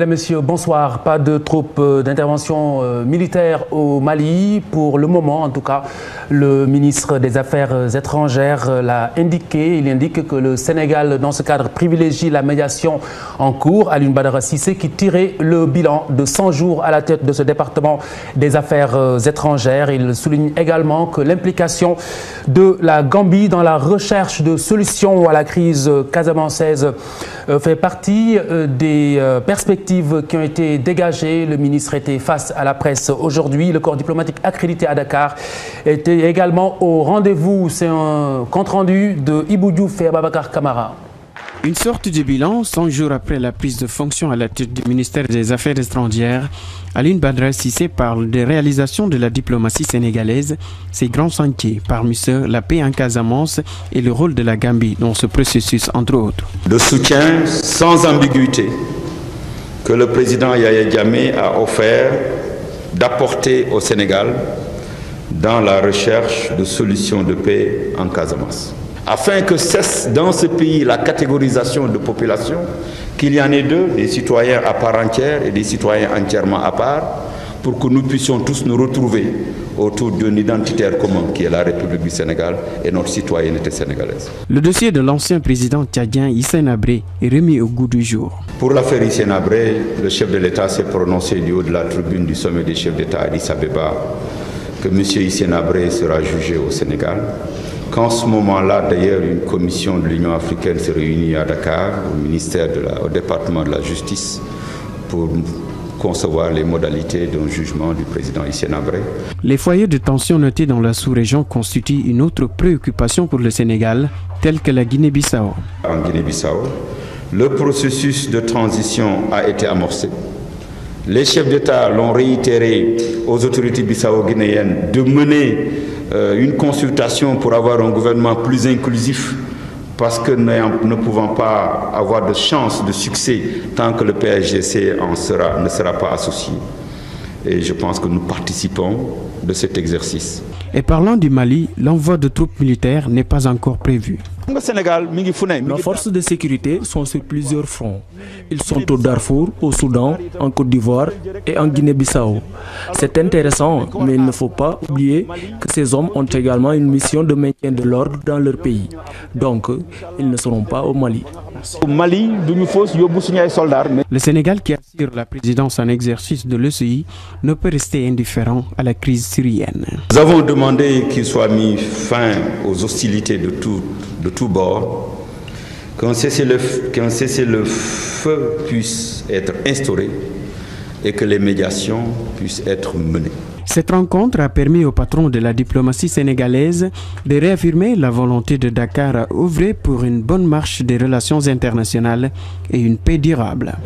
Mesdames, Messieurs, bonsoir. Pas de troupes d'intervention militaire au Mali. Pour le moment, en tout cas, le ministre des Affaires étrangères l'a indiqué. Il indique que le Sénégal, dans ce cadre, privilégie la médiation en cours. Alioune Badara Cissé qui tirait le bilan de 100 jours à la tête de ce département des Affaires étrangères. Il souligne également que l'implication de la Gambie dans la recherche de solutions à la crise casamançaise fait partie des perspectives qui ont été dégagées. Le ministre était face à la presse aujourd'hui. Le corps diplomatique accrédité à Dakar était également au rendez-vous. C'est un compte-rendu de Ibou Diouf et Ababacar Camara. Une sorte de bilan 100 jours après la prise de fonction à la tête du ministère des Affaires étrangères. Alioune Badara Cissé parle des réalisations de la diplomatie sénégalaise, ses grands sentiers, parmi ceux la paix en Casamance et le rôle de la Gambie dans ce processus, entre autres. Le soutien sans ambiguïté que le président Yaya Jammeh a offert d'apporter au Sénégal dans la recherche de solutions de paix en Casamance. Afin que cesse dans ce pays la catégorisation de population, qu'il y en ait deux, des citoyens à part entière et des citoyens entièrement à part, pour que nous puissions tous nous retrouver autour d'un identitaire commun qui est la République du Sénégal et notre citoyenneté sénégalaise. Le dossier de l'ancien président tchadien Hissène Habré est remis au goût du jour. Pour l'affaire Hissène Habré, le chef de l'État s'est prononcé du haut de la tribune du sommet des chefs d'État à Addis Abeba que M. Hissène Habré sera jugé au Sénégal. Qu'en ce moment-là, d'ailleurs, une commission de l'Union africaine se réunit à Dakar, au département de la justice, pour concevoir les modalités d'un jugement du président Hissène Habré. Les foyers de tension notés dans la sous-région constituent une autre préoccupation pour le Sénégal, telle que la Guinée-Bissau. En Guinée-Bissau, le processus de transition a été amorcé. Les chefs d'État l'ont réitéré aux autorités bissau-guinéennes de mener une consultation pour avoir un gouvernement plus inclusif, parce que ne pouvant pas avoir de chance de succès tant que le PSGC ne sera pas associé. Et je pense que nous participons de cet exercice. Et parlant du Mali, l'envoi de troupes militaires n'est pas encore prévu. Nos forces de sécurité sont sur plusieurs fronts. Ils sont au Darfour, au Soudan, en Côte d'Ivoire et en Guinée-Bissau. C'est intéressant, mais il ne faut pas oublier que ces hommes ont également une mission de maintien de l'ordre dans leur pays. Donc, ils ne seront pas au Mali. Le Sénégal, qui assure la présidence en exercice de l'ECI, ne peut rester indifférent à la crise syrienne. Nous avons demandé qu'il soit mis fin aux hostilités de tous bords, qu'un cessez-le-feu puisse être instauré et que les médiations puissent être menées. Cette rencontre a permis au patron de la diplomatie sénégalaise de réaffirmer la volonté de Dakar à œuvrer pour une bonne marche des relations internationales et une paix durable.